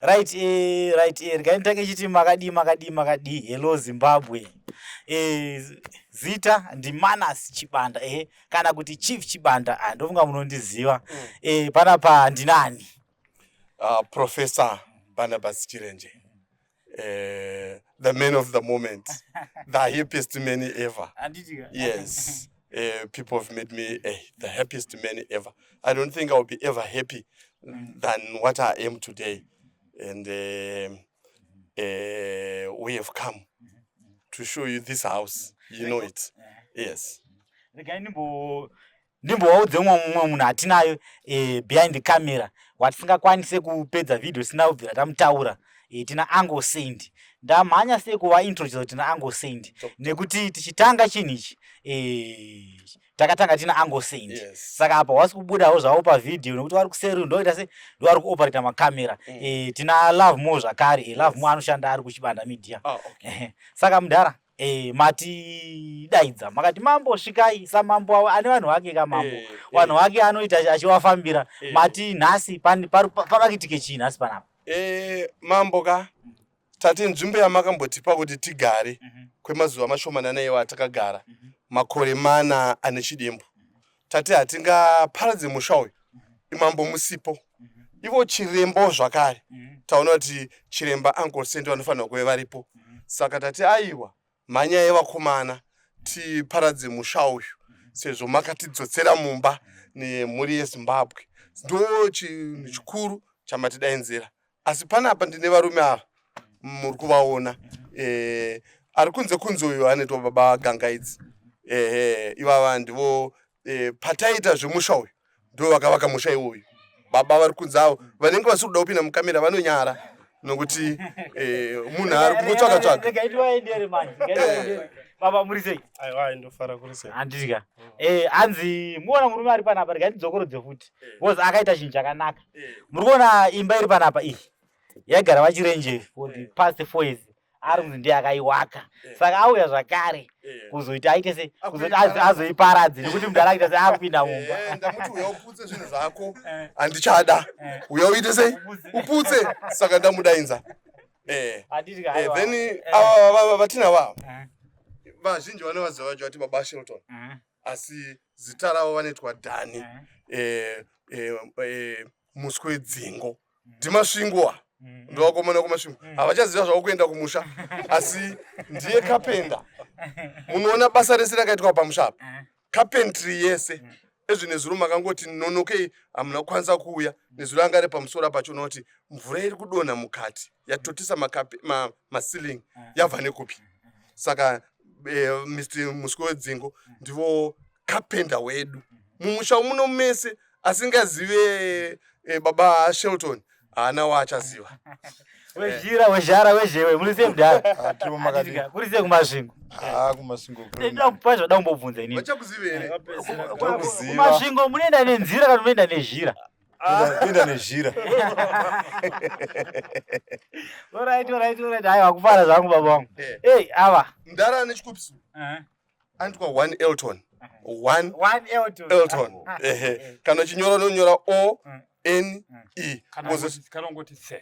Right, rikaintange chiti makadi hello Zimbabwe. Zita ndiManus Chibanda kana kuti Chief Chibanda ndofunga munondiziva. Panapa ndinani? Professor Barnabas Chirenje. The man of the moment. The happiest man ever. Yes. People have made me the happiest man ever. I don't think I'll be ever happy than what I am today. And we have come to show you this house. You know it. Yes. Ndimboudze mumwe munhu atinayo behind the camera watisingakwanise kupedza video sina kubvira tamutaura. Tina Uncle Saint. Ndamhanya sei kuva introduce tina Uncle Saint nekuti tichitanga chinhu ichi takatanga tina Uncle Saint. Yes. Saka apa wasi kubudawo zvawo pavidhio nekuti vari kuseri ndoita se ndovari kuoperata makamera. Tina Love Mo zvakare Love Mo anoshanda ari kuChibanda Media. Okay. Saka mudhara mati daidza makati mambo svikai samambo ane vanhu vake kamambo vanhu vake anoita achiwafambira mati nhasi parakitike chii nhasi panapa? Mambo ka tati nzvimbo yamakambotipa kuti tigare kwemazuva mashomanana iwo atakagara makore 4 ane chidembo. Tati hatingaparadze musha uyu imambo musipo ivo chirembo zvakare taona kuti chiremba Uncle Saint vanofanira kuve varipo. Saka tati aiwa mhanya yevakomana tiparadze musha uyu sezvo makatidzotsera mumba nemhuri yeZimbabwe. Ndo chinhu chikuru chamatidainzira. Asi panapa ndine varume ava muri kuvaona ari kunze uyu anoitwa baba Gangaidzi. Ivava ndivo pataita zvemusha uyu ndo vakavaka musha iwoyu. Baba vari kunze avo vanenge vasiri kuda kupinda mukamera vanonyara nokuti munhu ari kungotsvaka. Baba muri sei? Aiwa ndofara kuri sei. Handika. Hanzi muona murume ari panapa rikatidzokorodze futi. Because akaita chinhu chakanaka. Muri kuona imba iri panapa iyi yagara vaChirenje for the past 4 years. Ari kunzi ndiye akaiwaka. Saka auya zvakare kuzoita aite se kuzoti azoiparadze nekuti mudhara akuita se akupinda mumba. Ndamuti uya uputse zvinhu zvako handichada. Uya uite sei? Uputse. Saka ndamudainza. Then vatina vavo vazhinji vanovaziva vacho vati baba Shelton. Asi zita ravo vanoitwa Dhani Muswe Wedzingo. Ndimasvingowa ndovakomana kumasvingo. Havachaziva zvavo kuenda kumusha asi ndiye kapenda. Munoona basa rese rakaitwa pamusha apa. Carpentry yese ezvo nezuro makangoti nonokei hamuna kukwanisa kuuya nezuro anga ari pamusoro pacho noti mvura iri kudonha mukati yatotisa maceiling yabva nekupi. Saka Mr. Muswe Wedzingo ndivo kapenda wedu mumusha muno mese asingazive baba Shelton haana waachaziva. Wezhara wezhewe muri sei mudhara? Timo makadi. Kuri sei kumasvingo? Kumasvingo. Ndakupazva ndambobvunza inini. Vachakuziva here? Kumasvingo munoenda nenzira kana munoenda nezhira? Kuenda nezhira. Alright. Haiwa kufara zvangu baba wangu. Ava. Mudhara ane chikupiso. Anoitwa 1 Elton. 1 Elton. Kana chinyora nonyora O N E.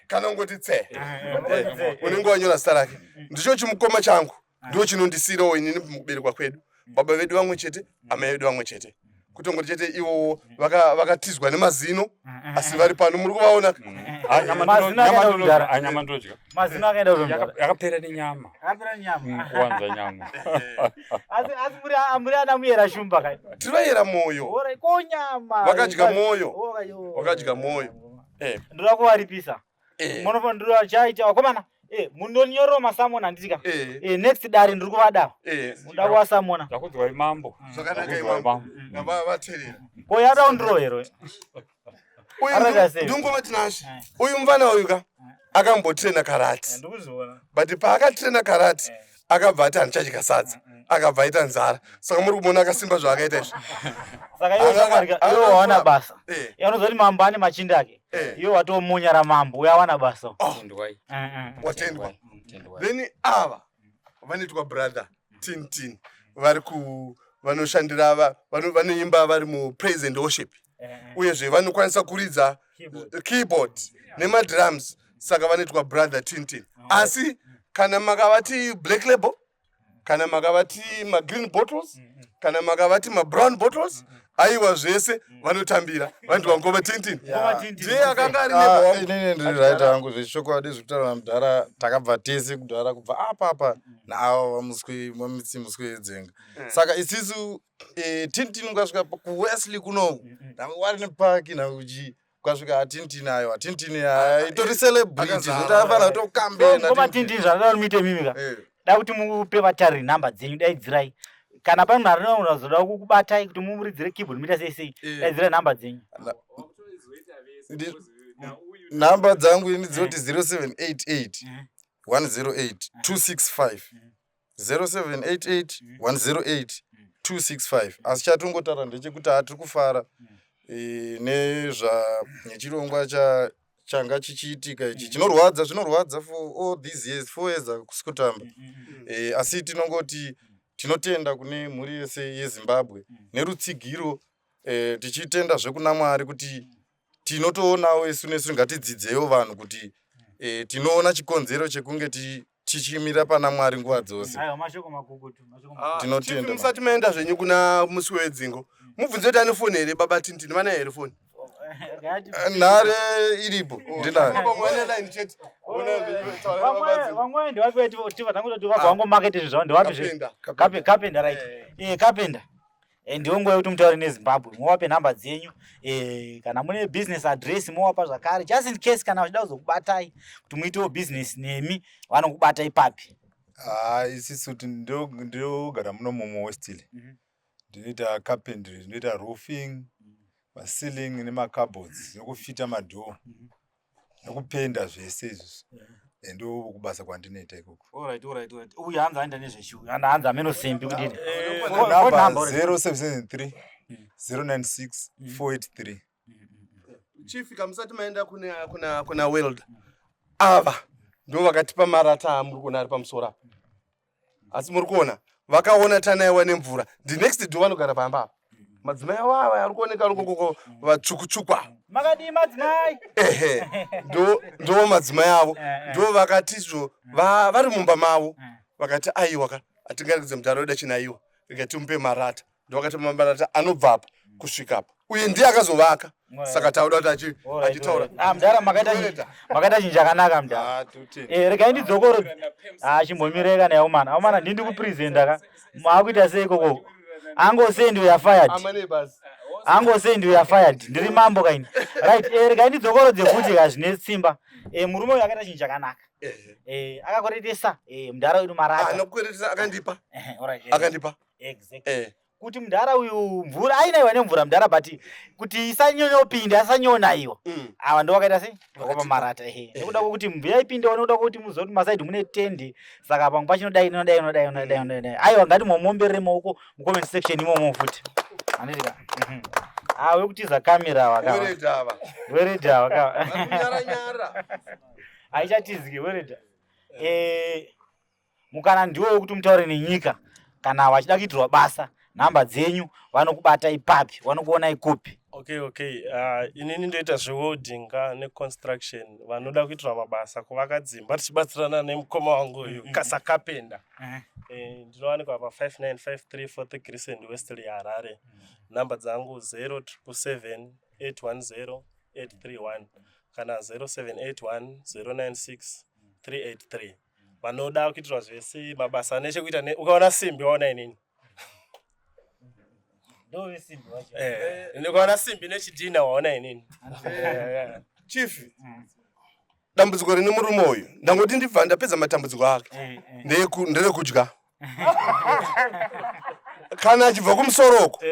Kanongoti tse. Unenge wanyora zita rake. Ndicho chimukoma changu. Ndicho chinondisirawo inini mukuberekwa kwedu. Baba vedu vamwe chete, amai vedu vamwe chete. Kutongoti chete ivo vakatizwa nemazino asi vari pano muri kuvaona. Anyama ndodya. Mazino akaenda kuzomudhara. Yakapera nenyama. Akapera nyama. Kuwanza nyama. Asi muri ana muyera shumba kai. Tirayera moyo. Ora konyama. Vakadya moyo. Vakadya moyo. Ndoda kuvaripisa. Munofana ndoda chaita wakomana. Munonyoro masamona ndika. Next dari ndiri kuvada. Muda kwa samona. Ndakudzwa imambo. Zvakanaka imambo. Ngamba vaterera. Ko yada undro hero. Uyu ndungoma tinashe. Uyu mvana uyu ka akambotrena karate. Ndikuziona. But paakatrena karate akabva ati handichadya sadza. Akabva aita nzara. Saka muri kumona akasimba zvaakaita izvi. Saka iwo wawana basa. Yanozoti mambo ane machinda ake. Iwo watomunyara mambo uyawana basa. Ndwai. Watendwa. Then ava vanoitwa brother Tintin vanoshandira vanoimba vari mupraise and worship. Uyezve vanokwanisa kuridza keyboard nemadrums saka vanoitwa brother Tintin. Asi kana makavati black label, kana makavati green bottles, kana makavati brown bottles, aiwa zvese vanotambira vantu vangoma Tintin. Ndiye akanga ari nebo. Inini ndiri right hangu zvechokwadi zvekutaura Mudhara takabva tese kudhara kubva apa naavo muswe edzenga. Saka isisu Tintin ukasvika kuWesley kuno wari nepaki nauchi ukasvika Tintin ayo Tintin itori celebrity zvotafana kutokambena. Ngoma Tintin zvanoda muite mimika. Da kuti mupe vatari namba dzenyu daidzirai. Kana pane munhu anozoda kukubatai kuti mumuridzire keyboard muita sei daidzirai namba dzenyu. Namba dzangu ini dzinoti 0788 108 265 0788 108 265. Asi chatongotaura ndechekuti hatiri kufara nechirongwa changa chichiitika ichi zvinorwadza for all these years 4 years kusikutamba. Asi tinongoti tinotenda kune mhuri yese yeZimbabwe nerutsigiro tichitenda zvekuna Mwari kuti tinotoonawo isu nesu ngatidzidzewo vanhu kuti tinoona chikonzero chekunge tichimira pana Mwari nguva dzose. Aiwa mashoko makukutu Tinotenda. Musati maenda zvenyu kuna musi wedzingo. Mubvunze kuti ane foni here baba Tintin, vana here foni? Nhare iripo ndinayo. Vamwe ndivakutiva tanguti vabva market zvavo ndivapi Kapenda right. Kapenda. Ndiwo nguva yekuti mutaure neZimbabwe muvape nhamba dzenyu kana mune business address muvapa zvakare just in case kana vachida kuzokubatai kuti muitewo business nemi vanokubatai papi. Isisu ndinogara muno muWestile. Ndinoita carpentry, ndinoita roofing, ceiling nemacupboards, nekufita madhoo, nekupenda zvese izvozvo. Ndo kubasa kwandinoita ikoko. Alright. Uyu hanza aenda nezveshu. Hanza ameno simbi kudini. Number 0773 096 483. Chief kamusati maenda kuna World. Ava ndo vakatipa marata muri kuona ari pamusoro apa. Asi muri kuona vakaona tanaiwa nemvura. The next do vanogara pamba. Madzimai wawa ari kuoneka rukoko vatsvukutsvukwa. Makadi madzimai. Ndo madzimai avo. Ndo vakatizvo vari mumba mavo. Vakati aiwa atingaridze Mudhara oda chinaiwa. Vakati mupe marata. Ndo vakati marata anobva apa kusvika apa. Uye ndiye akazovaka. Saka tauda kuti achitaura. Mudhara makaita chinhu chakanaka Mudhara. Regai ndidzokoro. Chimbomireka neaumana. Aumana ndindi kupresenta ka. Maakuita sei koko? Angosei ndiwe yafired. Angosei ndiwe yafired. Ndiri mambo kaini. Right, regai ndidzokoro dzekuti zvine simba. Murume uyu akaita chinhu chakanaka. Akakweretesa Mudhara wedu marata. Anokweretesa akandipa. Alright. Akandipa. Exactly. Kuti Mudhara uyu mvura ainaiwa nemvura Mudhara but kuti isanyonyopinda asanyonaiwa. Ava ndo vakaita sei? Vakapa marata nekuda kwokuti mvura ipinde vanoda kuti muzoti masaidi mune tende saka pamwe pachinodai. Aiwa ngati momomberere maoko mucomment section imomo futi. Anotika. Wekutiza kamera wakava. Weredha wakava. Nyara. Aichatizike weredha. Mukana ndiwo wekuti mutaure nenyika kana wachida kuitirwa basa. Namba dzenyu vanokubata ipapi, vanokuona ikupi. Okay. Inini ndoita zveweldinga neconstruction. Vanoda kuitirwa mabasa kuvakadzimba tichibatsirana nemukoma wangu uyu Kasa Kapenda. Ndinowanikwa pa 5953 Crescent Wesley Harare. Namba dzangu 0777 810 831 kana 0781 096 383. Vanoda kuitirwa zvese mabasa nechekuita ukaona simbi waona inini. Ndikaona simbi nechidhina waona inini. Chief. Dambudziko rine murume uyu. Ndangoti ndibva ndapedza matambudziko ake. Nderekudya. Kana achibva kumusoroko.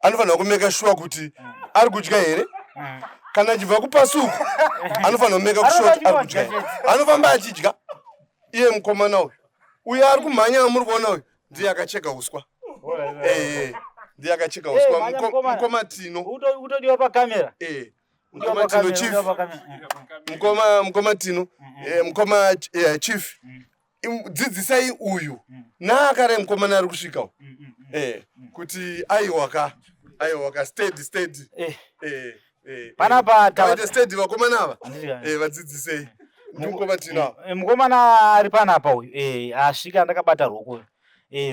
Anofanira kumeka sure kuti ari kudya here. Kana achibva kupasuku. Anofanira kumeka sure kuti ari kudya. Anofamba achidya. Iye mukomana uyu. Uyu ari kumhanya muri kuona uyu. Ndiye akacheka uswa. Ndiye akacheka uswa mukomatino. Utodiwa pakamera. Mukomatino chief. Mukomatino. Mukoma chief. Dzidzisai uyu. Nakare mukomana ari kusvika. Kuti aiwaka steady. Panapa tawa steady vakomana ava. Vadzidzisei. Ndingobatina. Mukomana ari panapa uyu asvika ndakabata ruoko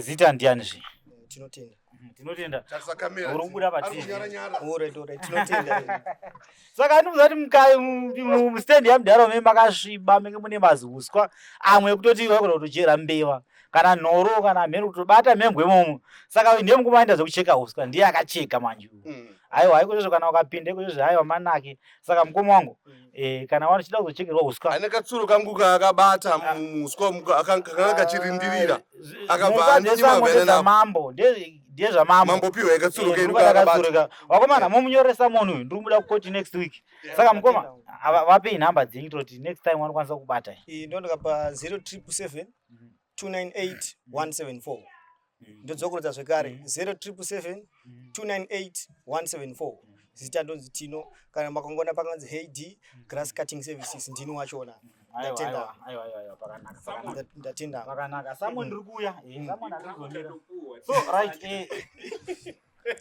zita ndiani zve Tinotenda. tinotenda Tarisa kamera. uri kubuda pa Ari TV kunyara nyara. Ore tinotenda. saka ndikuziva kuti mustendi yamudhara ume makasviba menge mune mazuswa amwe ekutoti waigona kutojera mbeva kana nhoro kana mheni kutobata mhembwe imomo saka ndiye mukumaenda zvekucheka uswa ndiye akacheka manje aiwa ikozvozvo kana ukapinda ikozvozvo aiwa manake saka mukoma wangu kana wachida kuzochekerwa uswa Ane katsuro kangu kakabata muswa akanga kachirindirira. Akabva anyima vene napo. mambo ndiye zvamambo Mambo piwa katsuro Eh, kedu ndikuba kakabata. ndakatsurika. Wakomana momunyoresa munhu uyu ndiri kumuda kukoti next week saka mukoma vapei nhamba dzenyu toti next time wanokwanisa kubata Ndondoka pa 0777 298 174. Ndodzokorodza zvekare 0777 298 174. Zita ndonzi Tino kana makangona pakanzi Heidi Grass Cutting Services ndini wachona. Ndatenda. Ndatenda. pakanaka samwe ndiri kuuya samwe ndakazomira so right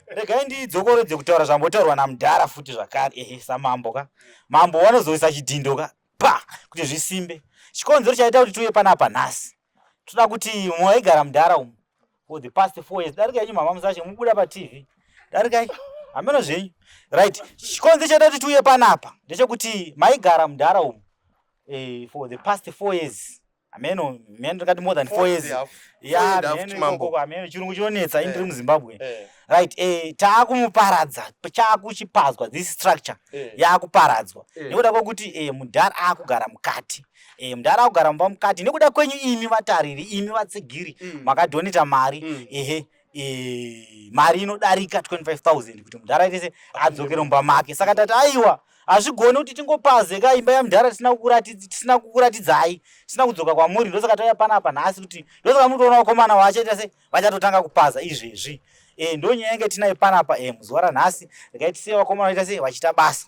regai ndidzokorodze kutaura zvambotaurwa namudhara futi zvakare samambo ka mambo wanozoisa chidhindo ka pa kuti zvisimbe chikonzero chaita kuti tiuye panapa nhasi toda kuti mwaigara mudhara umu for the past 4 years darikai nyu mama musache mubuda pa TV darikai hameno zvenyu right chikonzero chaita kuti tiuye panapa ndechekuti maigara mudhara umu for the past 4 years ameno mheni ndingati more than 4 years ya mheni ikoko ameno chirungu chinonetsa indiri muZimbabwe right taakumuparadza chaakuchipadzwa this structure yaakuparadzwa nekuda kwokuti mudhara akugara mukati mudhara akugara mumba mukati nekuda kwenyu imi vatariri imi vatsigiri makadhoneta mari mari inodarika 25,000 kuti mudhara tese adzokere mumba make saka tati aiwa hazvigoni kuti tingopazeka imba yamudhara tisina kukuratidzai tisina kudzoka kwamuri ndosaka tauya panapa nhasi kuti ndosaka mutoona vakomana vachaita se vachatotanga kupaza izvezvi ndonyaya yange tinayo panapa muzuva ranhasi regai tisiye vakomana vaita se vachita basa